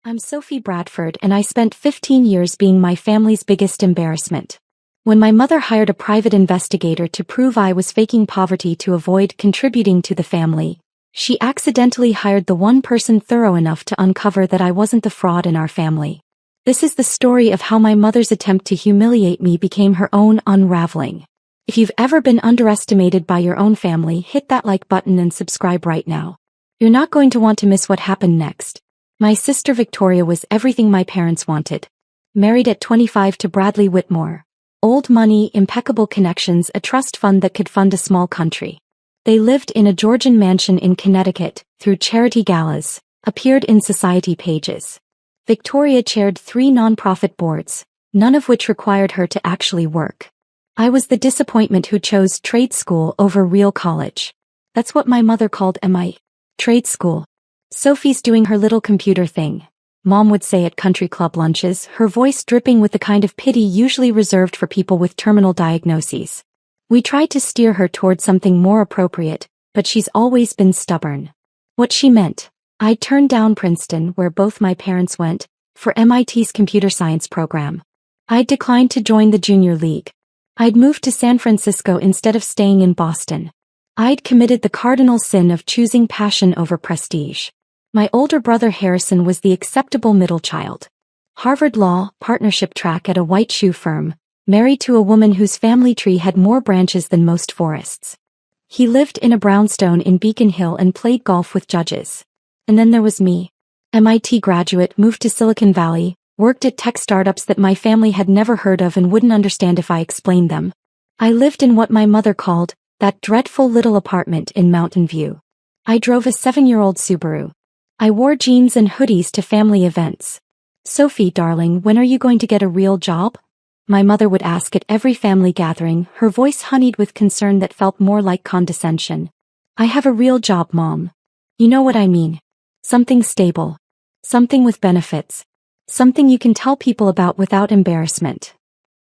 I'm Sophie Bradford and I spent 15 years being my family's biggest embarrassment. When my mother hired a private investigator to prove I was faking poverty to avoid contributing to the family, she accidentally hired the one person thorough enough to uncover that I wasn't the fraud in our family. This is the story of how my mother's attempt to humiliate me became her own unraveling. If you've ever been underestimated by your own family, hit that like button and subscribe right now. You're not going to want to miss what happened next. My sister Victoria was everything my parents wanted. Married at 25 to Bradley Whitmore. Old money, impeccable connections, a trust fund that could fund a small country. They lived in a Georgian mansion in Connecticut, through charity galas, appeared in society pages. Victoria chaired 3 nonprofit boards, none of which required her to actually work. I was the disappointment who chose trade school over real college. That's what my mother called MI. Trade school. Sophie's doing her little computer thing, Mom would say at country club lunches, her voice dripping with the kind of pity usually reserved for people with terminal diagnoses. We tried to steer her toward something more appropriate, but she's always been stubborn. What she meant, I'd turned down Princeton, where both my parents went, for MIT's computer science program. I'd declined to join the junior league. I'd moved to San Francisco instead of staying in Boston. I'd committed the cardinal sin of choosing passion over prestige. My older brother Harrison was the acceptable middle child. Harvard Law, partnership track at a white shoe firm, married to a woman whose family tree had more branches than most forests. He lived in a brownstone in Beacon Hill and played golf with judges. And then there was me. MIT graduate, moved to Silicon Valley, worked at tech startups that my family had never heard of and wouldn't understand if I explained them. I lived in what my mother called, that dreadful little apartment in Mountain View. I drove a 7-year-old Subaru. I wore jeans and hoodies to family events. Sophie, darling, when are you going to get a real job? My mother would ask at every family gathering, her voice honeyed with concern that felt more like condescension. I have a real job, Mom. You know what I mean. Something stable. Something with benefits. Something you can tell people about without embarrassment.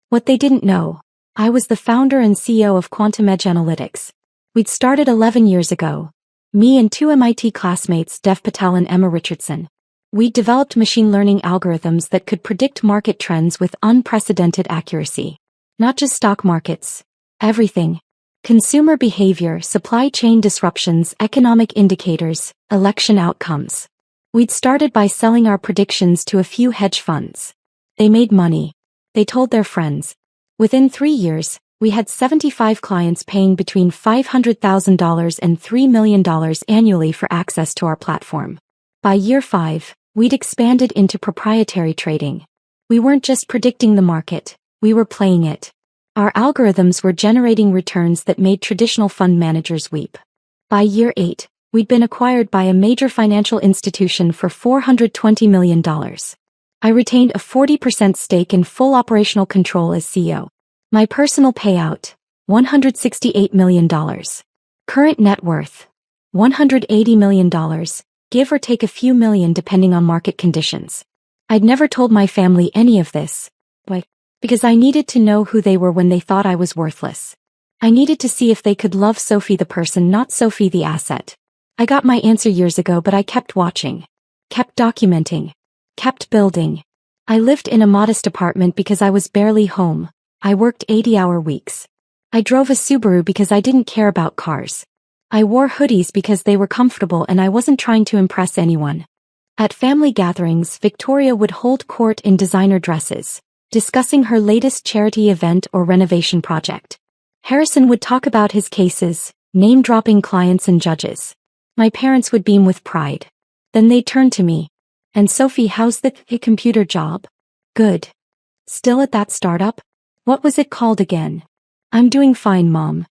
What they didn't know, I was the founder and CEO of Quantum Edge Analytics. We'd started 11 years ago. Me and 2 MIT classmates, Dev Patel and Emma Richardson. We developed machine learning algorithms that could predict market trends with unprecedented accuracy. Not just stock markets. Everything. Consumer behavior, supply chain disruptions, economic indicators, election outcomes. We'd started by selling our predictions to a few hedge funds. They made money. They told their friends. Within 3 years, we had 75 clients paying between $500,000 and $3 million annually for access to our platform. By year 5, we'd expanded into proprietary trading. We weren't just predicting the market, we were playing it. Our algorithms were generating returns that made traditional fund managers weep. By year 8, we'd been acquired by a major financial institution for $420 million. I retained a 40% stake and full operational control as CEO. My personal payout, $168 million. Current net worth, $180 million, give or take a few million depending on market conditions. I'd never told my family any of this. Why? Because I needed to know who they were when they thought I was worthless. I needed to see if they could love Sophie the person, not Sophie the asset. I got my answer years ago, but I kept watching. Kept documenting. Kept building. I lived in a modest apartment because I was barely home. I worked 80-hour weeks. I drove a Subaru because I didn't care about cars. I wore hoodies because they were comfortable and I wasn't trying to impress anyone. At family gatherings, Victoria would hold court in designer dresses, discussing her latest charity event or renovation project. Harrison would talk about his cases, name-dropping clients and judges. My parents would beam with pride. Then they'd turn to me. And Sophie, how's the computer job? Good. Still at that startup? What was it called again? I'm doing fine, Mom.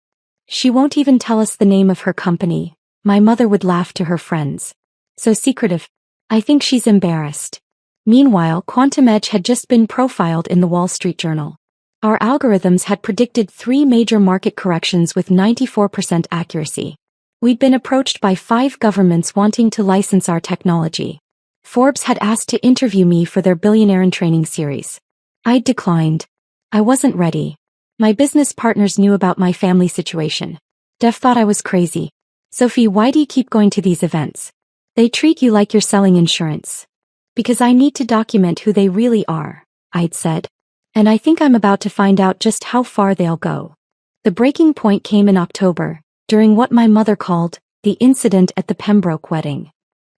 She won't even tell us the name of her company. My mother would laugh to her friends. So secretive. I think she's embarrassed. Meanwhile, Quantum Edge had just been profiled in the Wall Street Journal. Our algorithms had predicted 3 major market corrections with 94% accuracy. We'd been approached by 5 governments wanting to license our technology. Forbes had asked to interview me for their Billionaire in Training series. I'd declined. I wasn't ready. My business partners knew about my family situation. Dev thought I was crazy. Sophie, why do you keep going to these events? They treat you like you're selling insurance. Because I need to document who they really are, I'd said. And I think I'm about to find out just how far they'll go. The breaking point came in October, during what my mother called the incident at the Pembroke wedding.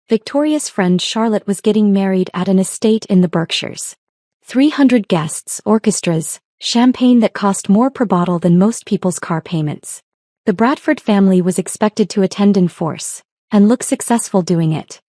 Victoria's friend Charlotte was getting married at an estate in the Berkshires. 300 guests, orchestras, champagne that cost more per bottle than most people's car payments. The Bradford family was expected to attend in force, and look successful doing it.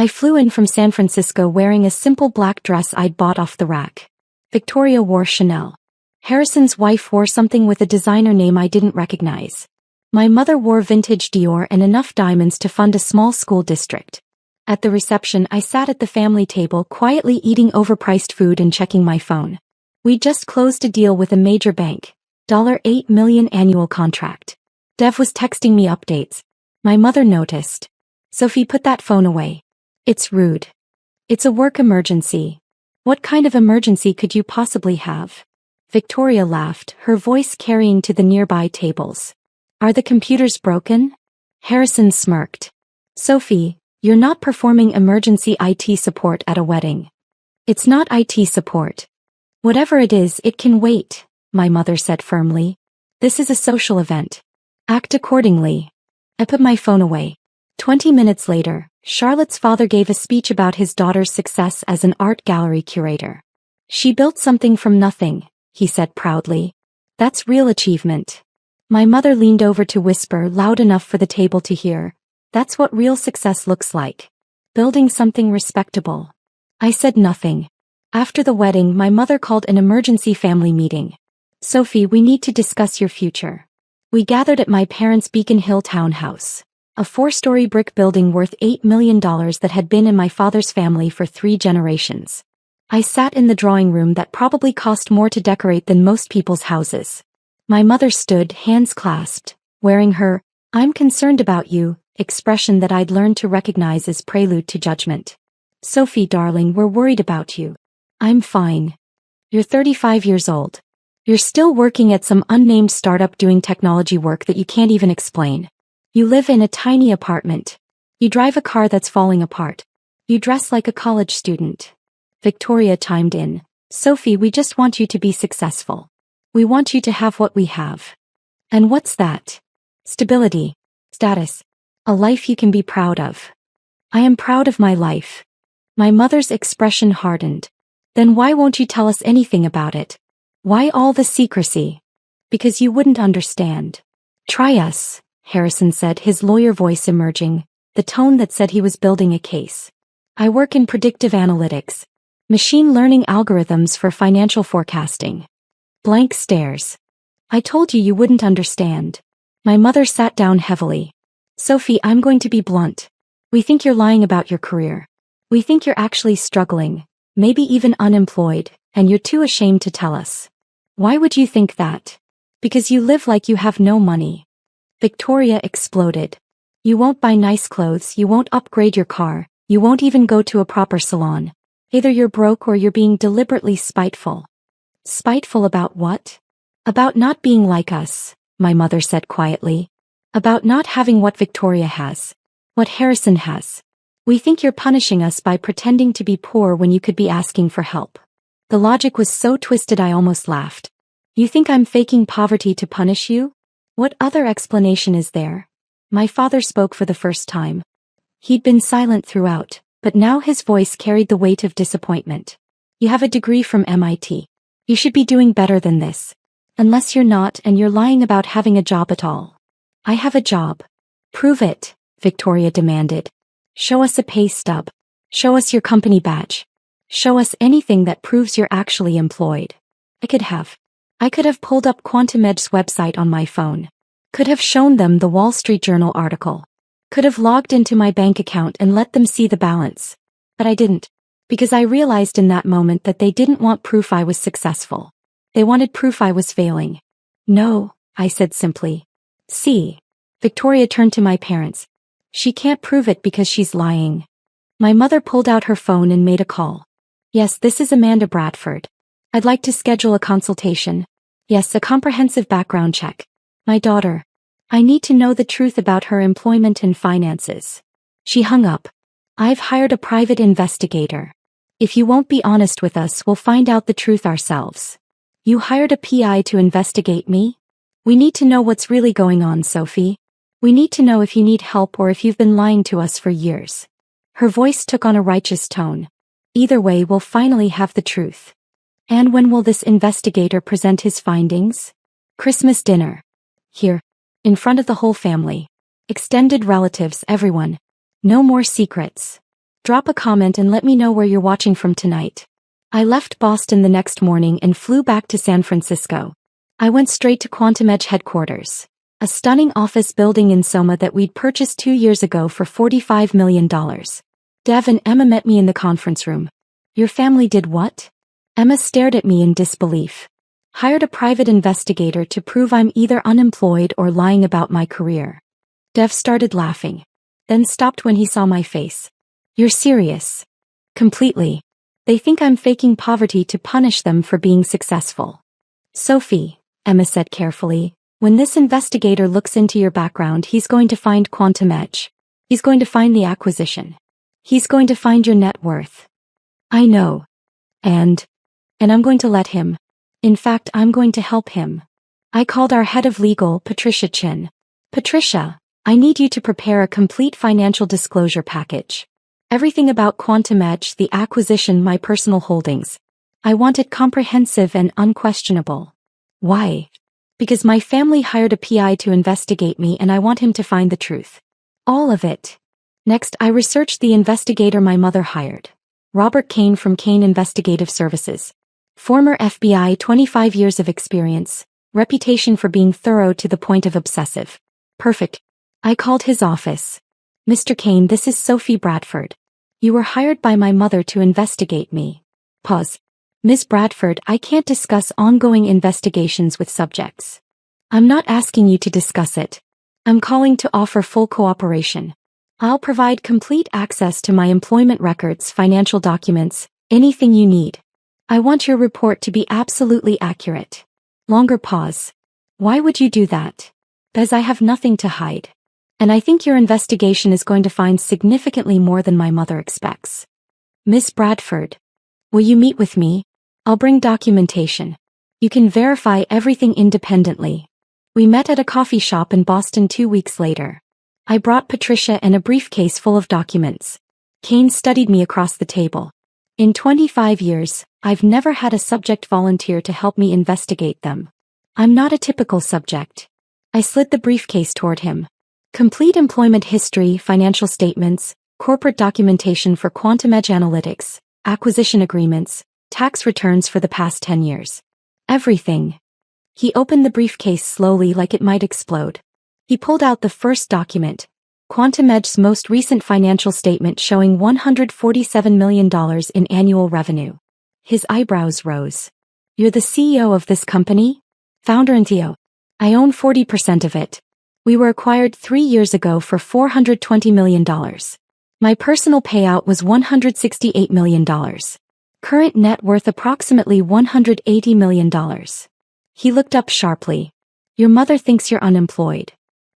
I flew in from San Francisco wearing a simple black dress I'd bought off the rack. Victoria wore Chanel. Harrison's wife wore something with a designer name I didn't recognize. My mother wore vintage Dior and enough diamonds to fund a small school district. At the reception, I sat at the family table quietly eating overpriced food and checking my phone. We just closed a deal with a major bank. $8 million annual contract. Dev was texting me updates. My mother noticed. Sophie, put that phone away. It's rude. It's a work emergency. What kind of emergency could you possibly have? Victoria laughed, her voice carrying to the nearby tables. Are the computers broken? Harrison smirked. Sophie, you're not performing emergency IT support at a wedding. It's not IT support. Whatever it is, it can wait, my mother said firmly. This is a social event. Act accordingly. I put my phone away. 20 minutes later, Charlotte's father gave a speech about his daughter's success as an art gallery curator. She built something from nothing, he said proudly. That's real achievement. My mother leaned over to whisper loud enough for the table to hear. That's what real success looks like. Building something respectable. I said nothing. After the wedding, my mother called an emergency family meeting. Sophie, we need to discuss your future. We gathered at my parents' Beacon Hill townhouse. A 4-story brick building worth $8 million that had been in my father's family for 3 generations. I sat in the drawing room that probably cost more to decorate than most people's houses. My mother stood, hands clasped, wearing her, "I'm concerned about you," expression that I'd learned to recognize as prelude to judgment. Sophie, darling, we're worried about you. I'm fine. You're 35 years old. You're still working at some unnamed startup doing technology work that you can't even explain. You live in a tiny apartment. You drive a car that's falling apart. You dress like a college student. Victoria chimed in. Sophie, we just want you to be successful. We want you to have what we have. And what's that? Stability. Status. A life you can be proud of. I am proud of my life. My mother's expression hardened. Then why won't you tell us anything about it? Why all the secrecy? Because you wouldn't understand. Try us, Harrison said, his lawyer voice emerging, the tone that said he was building a case. I work in predictive analytics. Machine learning algorithms for financial forecasting. Blank stares. I told you wouldn't understand. My mother sat down heavily. Sophie, I'm going to be blunt. We think you're lying about your career. We think you're actually struggling, maybe even unemployed, and you're too ashamed to tell us. Why would you think that? Because you live like you have no money. Victoria exploded. You won't buy nice clothes, you won't upgrade your car, you won't even go to a proper salon. Either you're broke or you're being deliberately spiteful. Spiteful about what? About not being like us, my mother said quietly. About not having what Victoria has. What Harrison has. We think you're punishing us by pretending to be poor when you could be asking for help. The logic was so twisted I almost laughed. You think I'm faking poverty to punish you? What other explanation is there? My father spoke for the first time. He'd been silent throughout, but now his voice carried the weight of disappointment. You have a degree from MIT. You should be doing better than this. Unless you're not and you're lying about having a job at all. I have a job. Prove it, Victoria demanded. Show us a pay stub. Show us your company badge. Show us anything that proves you're actually employed. I could have pulled up Quantum Edge's website on my phone. Could have shown them the Wall Street Journal article. Could have logged into my bank account and let them see the balance. But I didn't. Because I realized in that moment that they didn't want proof I was successful. They wanted proof I was failing. No, I said simply. See. Victoria turned to my parents. She can't prove it because she's lying. My mother pulled out her phone and made a call. Yes, this is Amanda Bradford. I'd like to schedule a consultation. Yes, a comprehensive background check. My daughter. I need to know the truth about her employment and finances. She hung up. I've hired a private investigator. If you won't be honest with us, we'll find out the truth ourselves. You hired a PI to investigate me? We need to know what's really going on, Sophie. We need to know if you need help or if you've been lying to us for years. Her voice took on a righteous tone. Either way, we'll finally have the truth. And when will this investigator present his findings? Christmas dinner. Here. In front of the whole family. Extended relatives, everyone. No more secrets. Drop a comment and let me know where you're watching from tonight. I left Boston the next morning and flew back to San Francisco. I went straight to Quantum Edge headquarters, a stunning office building in Soma that we'd purchased 2 years ago for $45 million. Dev and Emma met me in the conference room. Your family did what? Emma stared at me in disbelief. Hired a private investigator to prove I'm either unemployed or lying about my career. Dev started laughing, then stopped when he saw my face. You're serious? Completely. They think I'm faking poverty to punish them for being successful. Sophie, Emma said carefully, when this investigator looks into your background, he's going to find Quantum Edge. He's going to find the acquisition. He's going to find your net worth. I know. And I'm going to let him. In fact, I'm going to help him. I called our head of legal, Patricia Chin. Patricia, I need you to prepare a complete financial disclosure package. Everything about Quantum Edge, the acquisition, my personal holdings. I want it comprehensive and unquestionable. Why? Because my family hired a PI to investigate me and I want him to find the truth. All of it. Next, I researched the investigator my mother hired. Robert Kane from Kane Investigative Services. Former FBI, 25 years of experience, reputation for being thorough to the point of obsessive. Perfect. I called his office. Mr. Kane, this is Sophie Bradford. You were hired by my mother to investigate me. Pause. Ms. Bradford, I can't discuss ongoing investigations with subjects. I'm not asking you to discuss it. I'm calling to offer full cooperation. I'll provide complete access to my employment records, financial documents, anything you need. I want your report to be absolutely accurate. Longer pause. Why would you do that? Because I have nothing to hide. And I think your investigation is going to find significantly more than my mother expects. Miss Bradford, will you meet with me? I'll bring documentation. You can verify everything independently. We met at a coffee shop in Boston 2 weeks later. I brought Patricia and a briefcase full of documents. Kane studied me across the table. In 25 years, I've never had a subject volunteer to help me investigate them. I'm not a typical subject. I slid the briefcase toward him. Complete employment history, financial statements, corporate documentation for Quantum Edge Analytics, acquisition agreements, tax returns for the past 10 years. Everything. He opened the briefcase slowly like it might explode. He pulled out the first document, Quantum Edge's most recent financial statement showing $147 million in annual revenue. His eyebrows rose. You're the CEO of this company? Founder and CEO. I own 40% of it. We were acquired 3 years ago for $420 million. My personal payout was $168 million. Current net worth approximately $180 million. He looked up sharply. Your mother thinks you're unemployed.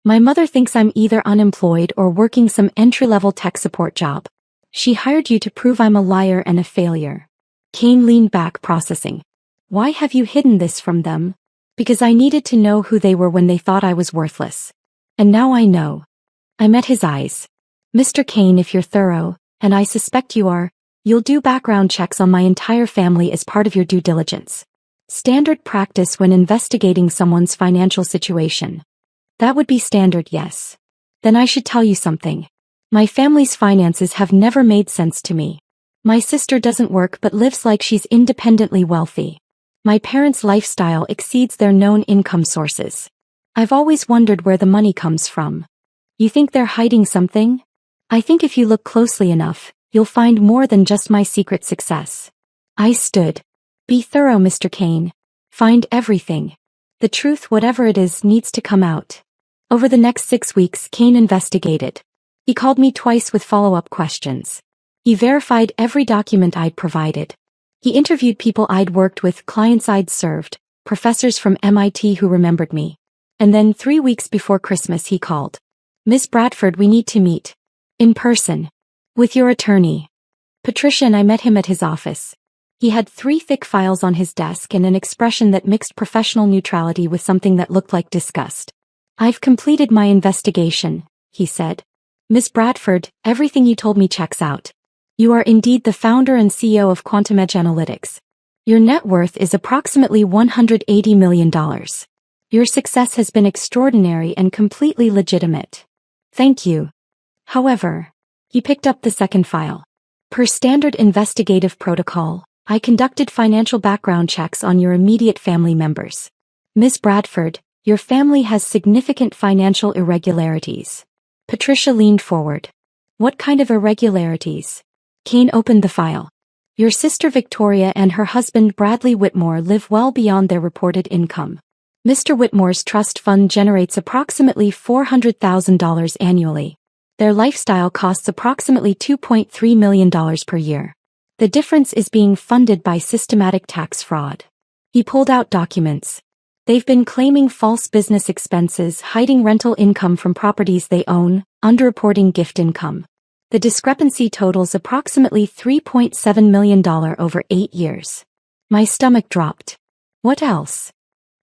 My mother thinks I'm either unemployed or working some entry-level tech support job. She hired you to prove I'm a liar and a failure. Kane leaned back, processing. Why have you hidden this from them? Because I needed to know who they were when they thought I was worthless. And now I know. I met his eyes. Mr. Kane, if you're thorough, and I suspect you are, you'll do background checks on my entire family as part of your due diligence. Standard practice when investigating someone's financial situation. That would be standard, yes. Then I should tell you something. My family's finances have never made sense to me. My sister doesn't work but lives like she's independently wealthy. My parents' lifestyle exceeds their known income sources. I've always wondered where the money comes from. You think they're hiding something? I think if you look closely enough, you'll find more than just my secret success. I stood. Be thorough, Mr. Kane. Find everything. The truth, whatever it is, needs to come out. Over the next 6 weeks, Kane investigated. He called me twice with follow-up questions. He verified every document I'd provided. He interviewed people I'd worked with, clients I'd served, professors from MIT who remembered me. And then 3 weeks before Christmas he called. Miss Bradford, we need to meet. In person. With your attorney. Patricia and I met him at his office. He had 3 thick files on his desk and an expression that mixed professional neutrality with something that looked like disgust. "I've completed my investigation," he said. "Miss Bradford, everything you told me checks out. You are indeed the founder and CEO of Quantum Edge Analytics. Your net worth is approximately $180 million. Your success has been extraordinary and completely legitimate. Thank you. However," he picked up the second file. "Per standard investigative protocol, I conducted financial background checks on your immediate family members. Miss Bradford, your family has significant financial irregularities." Patricia leaned forward. "What kind of irregularities?" Kane opened the file. "Your sister Victoria and her husband Bradley Whitmore live well beyond their reported income. Mr. Whitmore's trust fund generates approximately $400,000 annually. Their lifestyle costs approximately $2.3 million per year. The difference is being funded by systematic tax fraud." He pulled out documents. "They've been claiming false business expenses, hiding rental income from properties they own, underreporting gift income. The discrepancy totals approximately $3.7 million over 8 years." My stomach dropped. "What else?"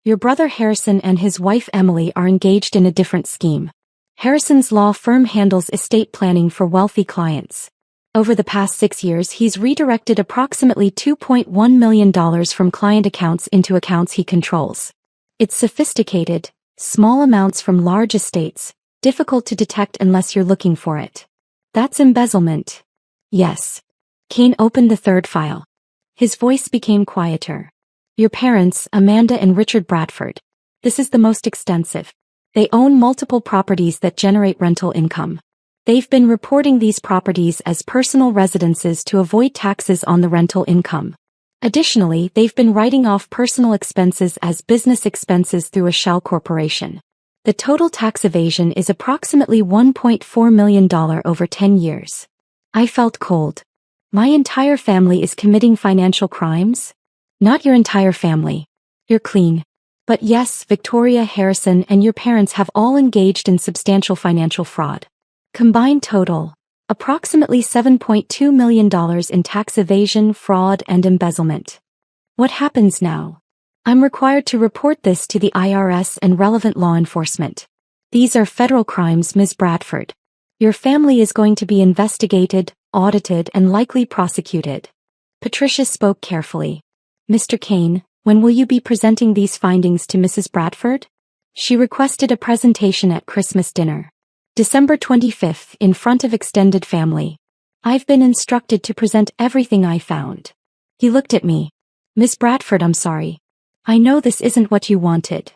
"Your brother Harrison and his wife Emily are engaged in a different scheme. Harrison's law firm handles estate planning for wealthy clients. Over the past 6 years he's redirected approximately $2.1 million from client accounts into accounts he controls. It's sophisticated, small amounts from large estates, difficult to detect unless you're looking for it. That's embezzlement." "Yes." Kane opened the third file. His voice became quieter. "Your parents, Amanda and Richard Bradford. This is the most extensive. They own multiple properties that generate rental income. They've been reporting these properties as personal residences to avoid taxes on the rental income. Additionally, they've been writing off personal expenses as business expenses through a shell corporation. The total tax evasion is approximately $1.4 million over 10 years. I felt cold. My entire family is committing financial crimes? Not your entire family. You're clean. But yes, Victoria, Harrison, and your parents have all engaged in substantial financial fraud. Combined total, approximately $7.2 million in tax evasion, fraud, and embezzlement. What happens now? I'm required to report this to the IRS and relevant law enforcement. These are federal crimes, Ms. Bradford. Your family is going to be investigated, audited, and likely prosecuted." Patricia spoke carefully. "Mr. Kane, when will you be presenting these findings to Mrs. Bradford?" She requested a presentation at Christmas dinner. December 25th, in front of extended family. "I've been instructed to present everything I found." He looked at me. "Miss Bradford, I'm sorry. I know this isn't what you wanted."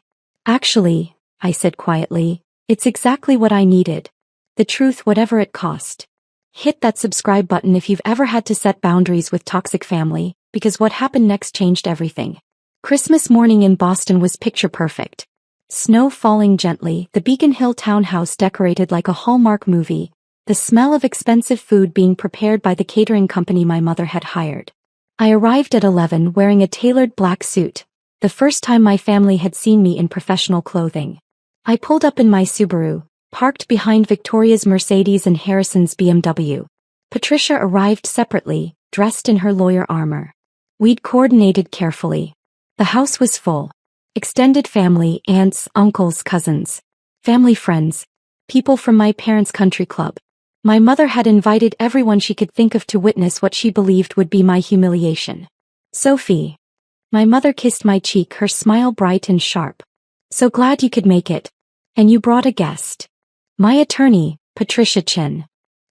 "Actually," I said quietly, "it's exactly what I needed. The truth, whatever it cost." Hit that subscribe button if you've ever had to set boundaries with toxic family, because what happened next changed everything. Christmas morning in Boston was picture perfect. Snow falling gently, the Beacon Hill townhouse decorated like a Hallmark movie, the smell of expensive food being prepared by the catering company my mother had hired. I arrived at 11 wearing a tailored black suit, the first time my family had seen me in professional clothing. I pulled up in my Subaru, parked behind Victoria's Mercedes and Harrison's BMW. Patricia arrived separately, dressed in her lawyer armor. We'd coordinated carefully. The house was full. Extended family, aunts, uncles, cousins. Family friends. People from my parents' country club. My mother had invited everyone she could think of to witness what she believed would be my humiliation. "Sophie." My mother kissed my cheek, her smile bright and sharp. "So glad you could make it. And you brought a guest." "My attorney, Patricia Chin."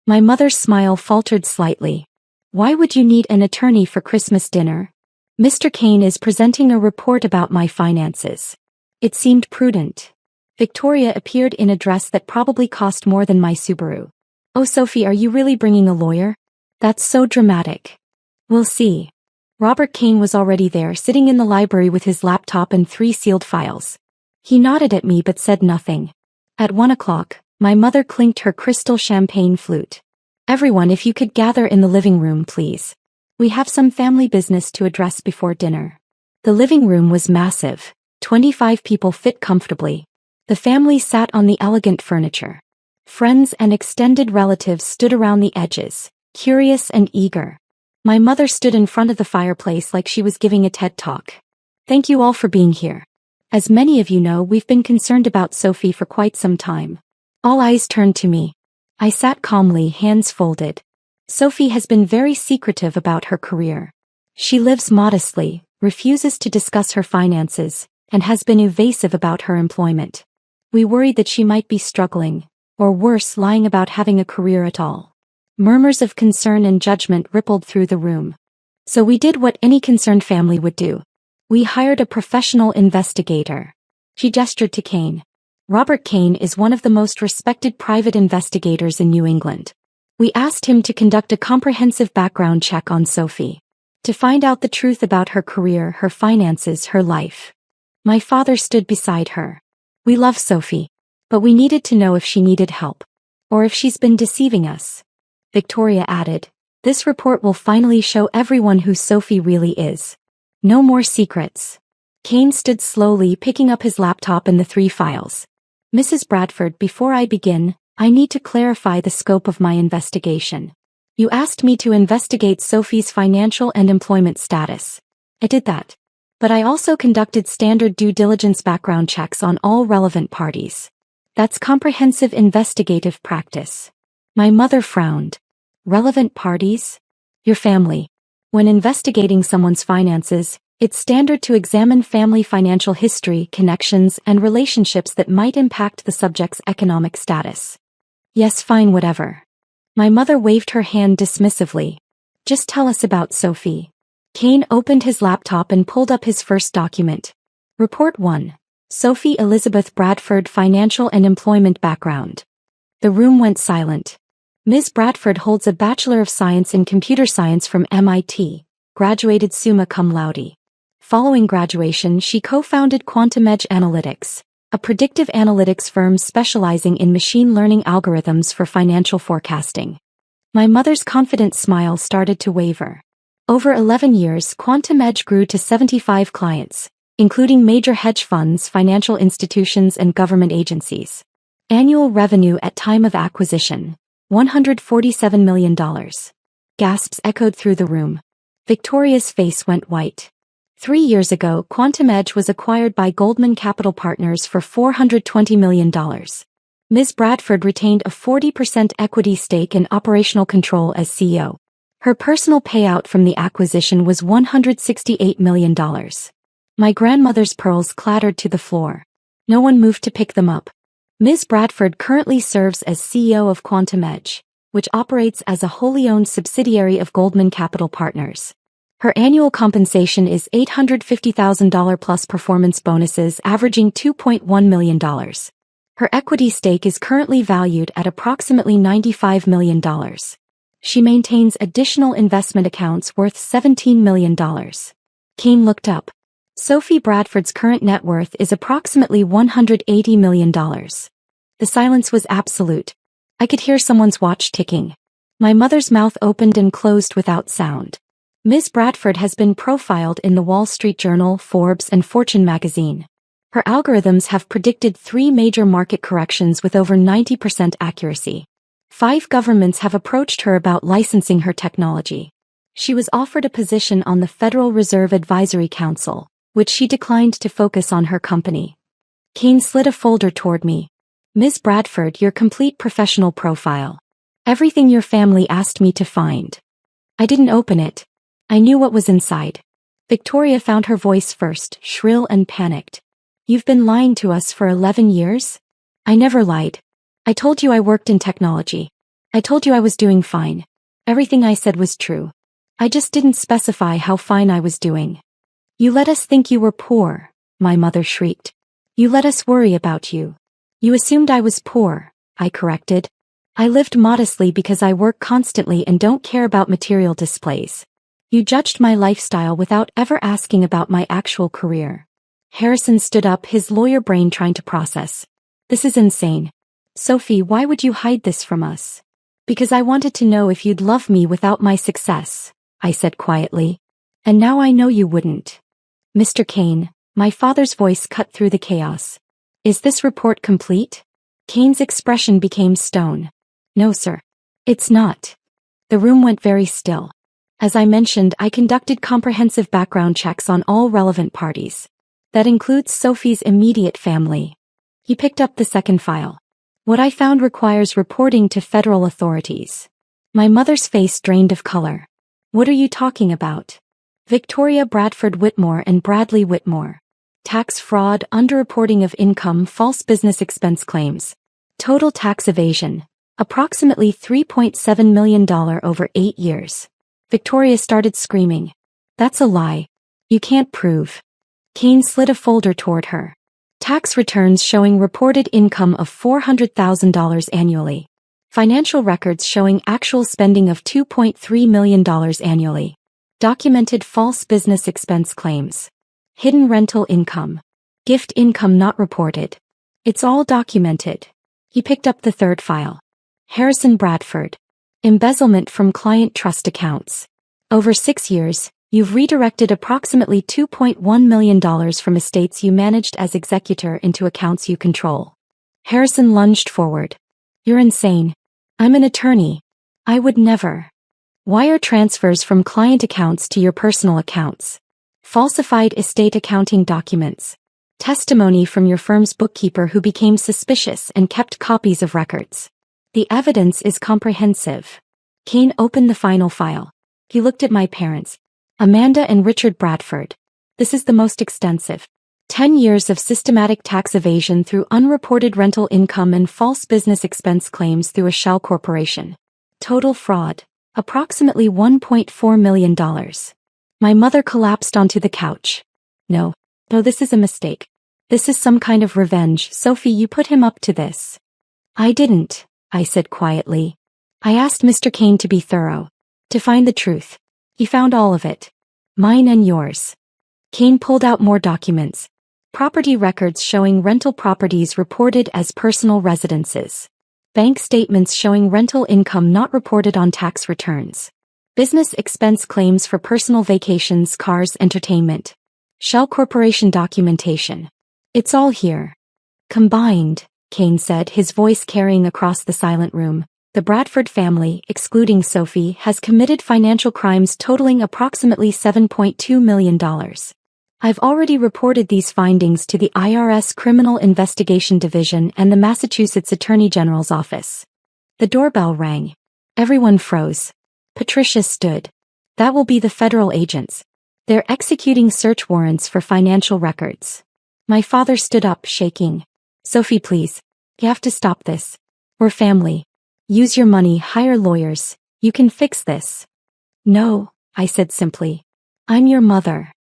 My mother's smile faltered slightly. "Why would you need an attorney for Christmas dinner?" "Mr. Kane is presenting a report about my finances." It seemed prudent. Victoria appeared in a dress that probably cost more than my Subaru. "Oh, Sophie, are you really bringing a lawyer? That's so dramatic." "We'll see." Robert Kane was already there, sitting in the library with his laptop and 3 sealed files. He nodded at me but said nothing. At 1 o'clock, my mother clinked her crystal champagne flute. "Everyone, if you could gather in the living room, please. We have some family business to address before dinner." The living room was massive. 25 people fit comfortably. The family sat on the elegant furniture. Friends and extended relatives stood around the edges, curious and eager. My mother stood in front of the fireplace like she was giving a TED Talk. Thank you all for being here. As many of you know, we've been concerned about Sophie for quite some time. All eyes turned to me. I sat calmly, hands folded. Sophie has been very secretive about her career. She lives modestly, refuses to discuss her finances, and has been evasive about her employment. We worried that she might be struggling, or worse, lying about having a career at all. Murmurs of concern and judgment rippled through the room. So we did what any concerned family would do. We hired a professional investigator. She gestured to Kane. Robert Kane is one of the most respected private investigators in New England. We asked him to conduct a comprehensive background check on Sophie, to find out the truth about her career, her finances, her life. My father stood beside her. We love Sophie, but we needed to know if she needed help, or if she's been deceiving us. Victoria added, "This report will finally show everyone who Sophie really is. No more secrets." Kane stood slowly, picking up his laptop and the 3 files. "Mrs. Bradford, before I begin, I need to clarify the scope of my investigation. You asked me to investigate Sophie's financial and employment status. I did that. But I also conducted standard due diligence background checks on all relevant parties. That's comprehensive investigative practice." My mother frowned. "Relevant parties? Your family. When investigating someone's finances, it's standard to examine family financial history, connections, and relationships that might impact the subject's economic status." "Yes, fine, whatever." My mother waved her hand dismissively. "Just tell us about Sophie." Kane opened his laptop and pulled up his first document. Report 1. Sophie Elizabeth Bradford Financial and Employment Background. The room went silent. Ms. Bradford holds a Bachelor of Science in Computer Science from MIT, graduated summa cum laude. Following graduation, she co-founded Quantum Edge Analytics, a predictive analytics firm specializing in machine learning algorithms for financial forecasting. My mother's confident smile started to waver. Over 11 years, Quantum Edge grew to 75 clients, including major hedge funds, financial institutions, and government agencies. Annual revenue at time of acquisition, $147 million. Gasps echoed through the room. Victoria's face went white. 3 years ago, Quantum Edge was acquired by Goldman Capital Partners for $420 million. Ms. Bradford retained a 40% equity stake and operational control as CEO. Her personal payout from the acquisition was $168 million. My grandmother's pearls clattered to the floor. No one moved to pick them up. Ms. Bradford currently serves as CEO of Quantum Edge, which operates as a wholly owned subsidiary of Goldman Capital Partners. Her annual compensation is $850,000 plus performance bonuses averaging $2.1 million. Her equity stake is currently valued at approximately $95 million. She maintains additional investment accounts worth $17 million. Kane looked up. Sophie Bradford's current net worth is approximately $180 million. The silence was absolute. I could hear someone's watch ticking. My mother's mouth opened and closed without sound. Ms. Bradford has been profiled in the Wall Street Journal, Forbes, and Fortune magazine. Her algorithms have predicted 3 major market corrections with over 90% accuracy. 5 governments have approached her about licensing her technology. She was offered a position on the Federal Reserve Advisory Council, which she declined to focus on her company. Kane slid a folder toward me. "Ms. Bradford, your complete professional profile. Everything your family asked me to find." I didn't open it. I knew what was inside. Victoria found her voice first, shrill and panicked. "You've been lying to us for 11 years? "I never lied. I told you I worked in technology. I told you I was doing fine. Everything I said was true. I just didn't specify how fine I was doing." "You let us think you were poor," my mother shrieked. "You let us worry about you. You assumed I was poor," I corrected. "I lived modestly because I work constantly and don't care about material displays. You judged my lifestyle without ever asking about my actual career." Harrison stood up, his lawyer brain trying to process. "This is insane. Sophie, why would you hide this from us?" "Because I wanted to know if you'd love me without my success," I said quietly. "And now I know you wouldn't." "Mr. Kane," my father's voice cut through the chaos. "Is this report complete?" Kane's expression became stone. "No, sir. It's not." The room went very still. As I mentioned, I conducted comprehensive background checks on all relevant parties. That includes Sophie's immediate family. He picked up the second file. What I found requires reporting to federal authorities. My mother's face drained of color. What are you talking about? Victoria Bradford Whitmore and Bradley Whitmore. Tax fraud, underreporting of income, false business expense claims. Total tax evasion. Approximately $3.7 million over 8 years. Victoria started screaming. That's a lie. You can't prove. Kane slid a folder toward her. Tax returns showing reported income of $400,000 annually. Financial records showing actual spending of $2.3 million annually. Documented false business expense claims. Hidden rental income. Gift income not reported. It's all documented. He picked up the third file. Harrison Bradford. Embezzlement from client trust accounts. Over 6 years, you've redirected approximately $2.1 million from estates you managed as executor into accounts you control. Harrison lunged forward. You're insane. I'm an attorney. I would never. Wire transfers from client accounts to your personal accounts. Falsified estate accounting documents. Testimony from your firm's bookkeeper who became suspicious and kept copies of records. The evidence is comprehensive. Kane opened the final file. He looked at my parents, Amanda and Richard Bradford. This is the most extensive. 10 years of systematic tax evasion through unreported rental income and false business expense claims through a shell corporation. Total fraud. Approximately $1.4 million. My mother collapsed onto the couch. No, this is a mistake. This is some kind of revenge. Sophie, you put him up to this. I didn't, I said quietly. I asked Mr. Kane to be thorough. To find the truth. He found all of it. Mine and yours. Kane pulled out more documents. Property records showing rental properties reported as personal residences. Bank statements showing rental income not reported on tax returns. Business expense claims for personal vacations, cars, entertainment. Shell corporation documentation. It's all here. Combined, Kane said, his voice carrying across the silent room. The Bradford family, excluding Sophie, has committed financial crimes totaling approximately $7.2 million. I've already reported these findings to the IRS Criminal Investigation Division and the Massachusetts Attorney General's office. The doorbell rang. Everyone froze. Patricia stood. That will be the federal agents. They're executing search warrants for financial records. My father stood up, shaking. Sophie, please. You have to stop this. We're family. Use your money, hire lawyers. You can fix this. No, I said simply. I'm your mother.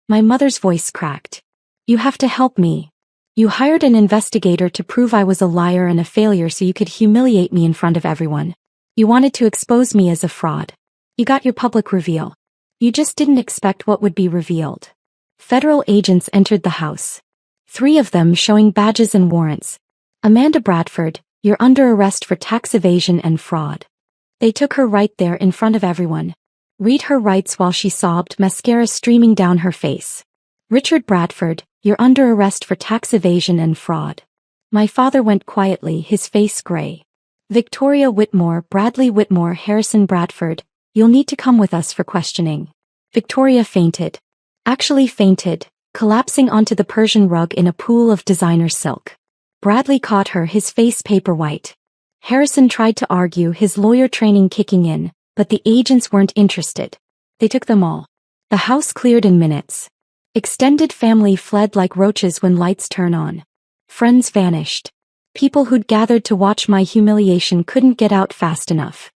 My mother's voice cracked. You have to help me. You hired an investigator to prove I was a liar and a failure so you could humiliate me in front of everyone. You wanted to expose me as a fraud. You got your public reveal. You just didn't expect what would be revealed. Federal agents entered the house. 3 of them showing badges and warrants. Amanda Bradford, you're under arrest for tax evasion and fraud. They took her right there in front of everyone. Read her rights while she sobbed, mascara streaming down her face. Richard Bradford, you're under arrest for tax evasion and fraud. My father went quietly, his face gray. Victoria Whitmore, Bradley Whitmore, Harrison Bradford, you'll need to come with us for questioning. Victoria fainted. Actually fainted, collapsing onto the Persian rug in a pool of designer silk. Bradley caught her, his face paper white. Harrison tried to argue, his lawyer training kicking in, but the agents weren't interested. They took them all. The house cleared in minutes. Extended family fled like roaches when lights turn on. Friends vanished. People who'd gathered to watch my humiliation couldn't get out fast enough.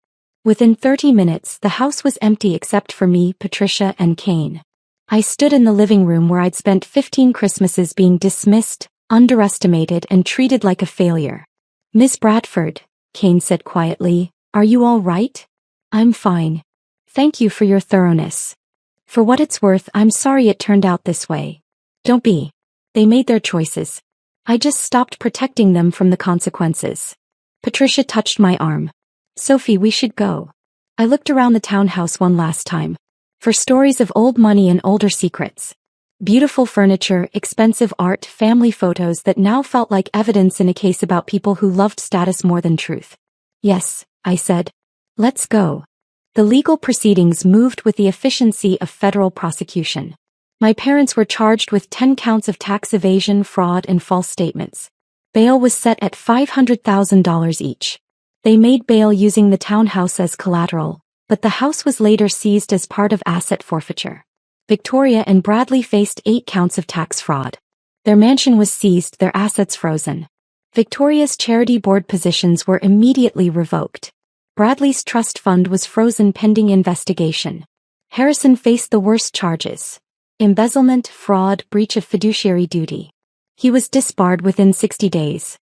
Within 30 minutes, the house was empty except for me, Patricia, and Kane. I stood in the living room where I'd spent 15 Christmases being dismissed, underestimated, and treated like a failure. Miss Bradford, Kane said quietly, are you all right? I'm fine. Thank you for your thoroughness. For what it's worth, I'm sorry it turned out this way. Don't be. They made their choices. I just stopped protecting them from the consequences. Patricia touched my arm. Sophie, we should go. I looked around the townhouse one last time. For stories of old money and older secrets. Beautiful furniture, expensive art, family photos that now felt like evidence in a case about people who loved status more than truth. Yes, I said. Let's go. The legal proceedings moved with the efficiency of federal prosecution. My parents were charged with 10 counts of tax evasion, fraud, and false statements. Bail was set at $500,000 each. They made bail using the townhouse as collateral, but the house was later seized as part of asset forfeiture. Victoria and Bradley faced 8 counts of tax fraud. Their mansion was seized, their assets frozen. Victoria's charity board positions were immediately revoked. Bradley's trust fund was frozen pending investigation. Harrison faced the worst charges: embezzlement, fraud, breach of fiduciary duty. He was disbarred within 60 days.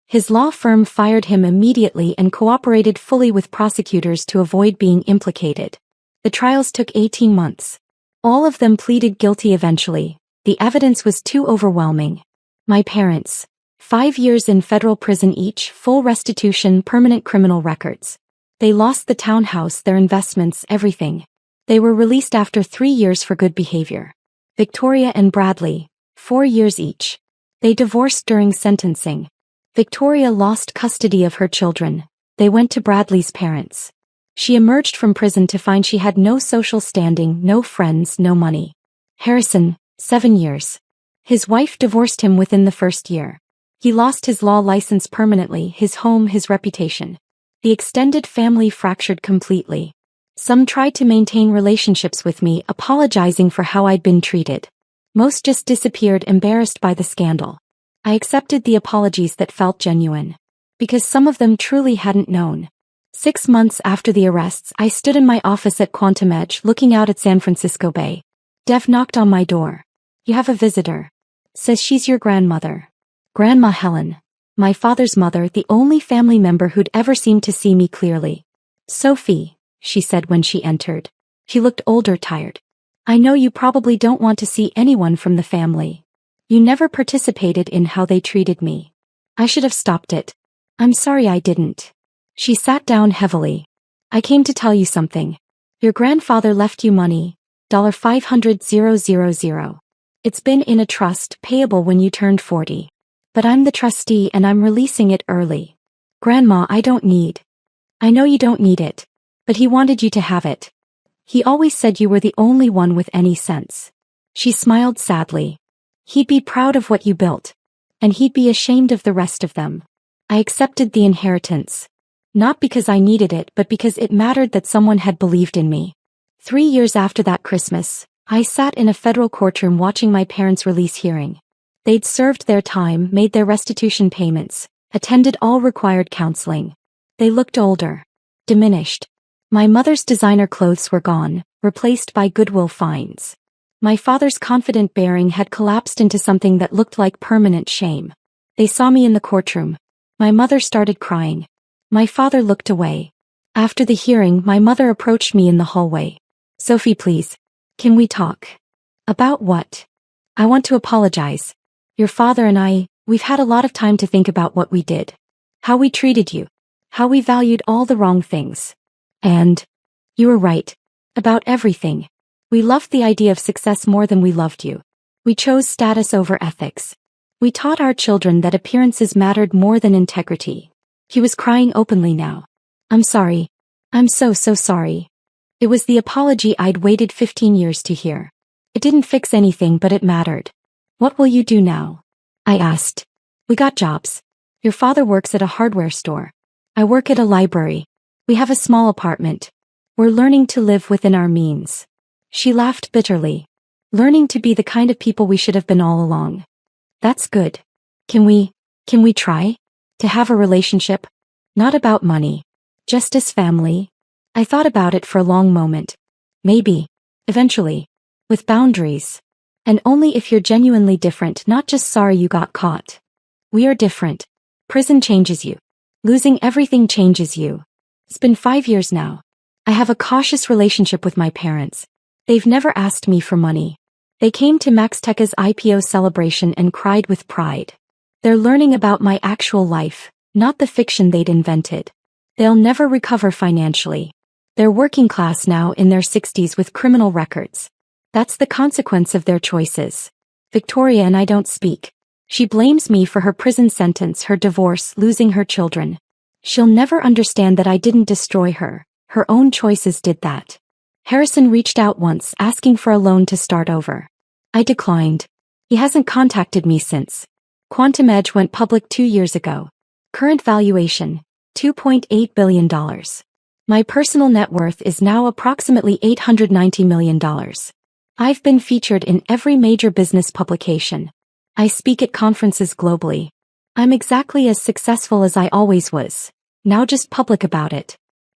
His law firm fired him immediately and cooperated fully with prosecutors to avoid being implicated. The trials took 18 months. All of them pleaded guilty eventually. The evidence was too overwhelming. My parents, 5 years in federal prison each, full restitution, permanent criminal records. They lost the townhouse, their investments, everything. They were released after 3 years for good behavior. Victoria and Bradley, 4 years each. They divorced during sentencing. Victoria lost custody of her children. They went to Bradley's parents. She emerged from prison to find she had no social standing, no friends, no money. Harrison, 7 years. His wife divorced him within the first year. He lost his law license permanently, his home, his reputation. The extended family fractured completely. Some tried to maintain relationships with me, apologizing for how I'd been treated. Most just disappeared, embarrassed by the scandal. I accepted the apologies that felt genuine, because some of them truly hadn't known. 6 months after the arrests, I stood in my office at Quantum Edge looking out at San Francisco Bay. Dev knocked on my door. "You have a visitor. Says she's your grandmother." Grandma Helen. My father's mother, the only family member who'd ever seemed to see me clearly. "Sophie," she said when she entered. She looked older, tired. "I know you probably don't want to see anyone from the family. You never participated in how they treated me. I should have stopped it. I'm sorry I didn't." She sat down heavily. "I came to tell you something. Your grandfather left you money, $500,000. It's been in a trust, payable when you turned 40. But I'm the trustee and I'm releasing it early. Grandma, I don't need. I know you don't need it. But he wanted you to have it. He always said you were the only one with any sense." She smiled sadly. "He'd be proud of what you built. And he'd be ashamed of the rest of them." I accepted the inheritance. Not because I needed it, but because it mattered that someone had believed in me. 3 years after that Christmas, I sat in a federal courtroom watching my parents' release hearing. They'd served their time, made their restitution payments, attended all required counseling. They looked older, diminished. My mother's designer clothes were gone, replaced by Goodwill finds. My father's confident bearing had collapsed into something that looked like permanent shame. They saw me in the courtroom. My mother started crying. My father looked away. After the hearing, my mother approached me in the hallway. "Sophie, please. Can we talk?" "About what?" "I want to apologize. Your father and we've had a lot of time to think about what we did. How we treated you. How we valued all the wrong things. And you were right. About everything. We loved the idea of success more than we loved you. We chose status over ethics. We taught our children that appearances mattered more than integrity." He was crying openly now. "I'm sorry. I'm so sorry." It was the apology I'd waited 15 years to hear. It didn't fix anything, but it mattered. "What will you do now?" I asked. "We got jobs. Your father works at a hardware store. I work at a library. We have a small apartment. We're learning to live within our means." She laughed bitterly. "Learning to be the kind of people we should have been all along. That's good. Can we try to have a relationship? Not about money. Just as family?" I thought about it for a long moment. "Maybe. Eventually. With boundaries. And only if you're genuinely different, not just sorry you got caught. We are different. Prison changes you. Losing everything changes you. It's been 5 years now. I have a cautious relationship with my parents. They've never asked me for money. They came to Maxteca's IPO celebration and cried with pride. They're learning about my actual life, not the fiction they'd invented. They'll never recover financially. They're working class now, in their 60s with criminal records. That's the consequence of their choices. Victoria and I don't speak. She blames me for her prison sentence, her divorce, losing her children. She'll never understand that I didn't destroy her. Her own choices did that. Harrison reached out once asking for a loan to start over. I declined. He hasn't contacted me since. Quantum Edge went public 2 years ago. Current valuation, $2.8 billion. My personal net worth is now approximately $890 million. I've been featured in every major business publication. I speak at conferences globally. I'm exactly as successful as I always was. Now just public about it.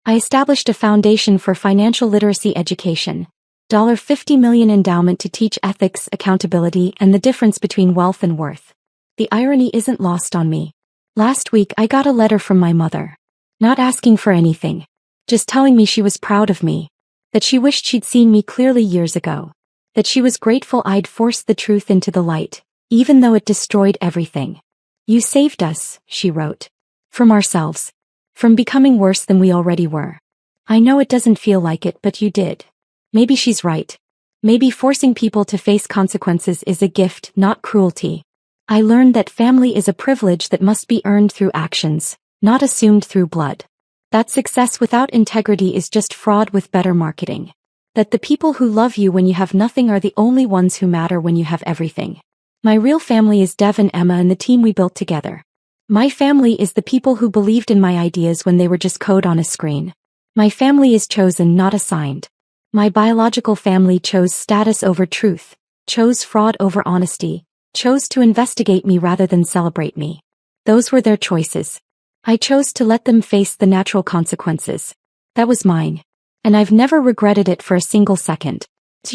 I established a foundation for financial literacy education. $50 million endowment to teach ethics, accountability, and the difference between wealth and worth. The irony isn't lost on me. Last week I got a letter from my mother. Not asking for anything. Just telling me she was proud of me. That she wished she'd seen me clearly years ago. That she was grateful I'd forced the truth into the light, even though it destroyed everything. You saved us, she wrote. From ourselves. From becoming worse than we already were. I know it doesn't feel like it, but you did. Maybe she's right. Maybe forcing people to face consequences is a gift, not cruelty. I learned that family is a privilege that must be earned through actions, not assumed through blood. That success without integrity is just fraud with better marketing. That the people who love you when you have nothing are the only ones who matter when you have everything. My real family is Dev and Emma and the team we built together. My family is the people who believed in my ideas when they were just code on a screen. My family is chosen, not assigned. My biological family chose status over truth, chose fraud over honesty, chose to investigate me rather than celebrate me. Those were their choices. I chose to let them face the natural consequences. That was mine. And I've never regretted it for a single second. If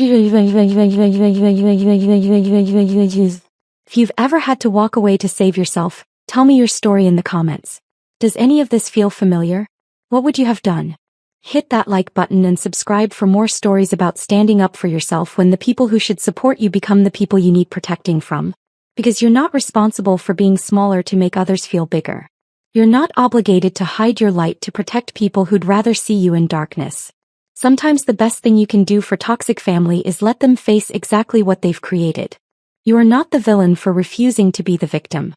you've ever had to walk away to save yourself, tell me your story in the comments. Does any of this feel familiar? What would you have done? Hit that like button and subscribe for more stories about standing up for yourself when the people who should support you become the people you need protecting from. Because you're not responsible for being smaller to make others feel bigger. You're not obligated to hide your light to protect people who'd rather see you in darkness. Sometimes the best thing you can do for toxic family is let them face exactly what they've created. You are not the villain for refusing to be the victim.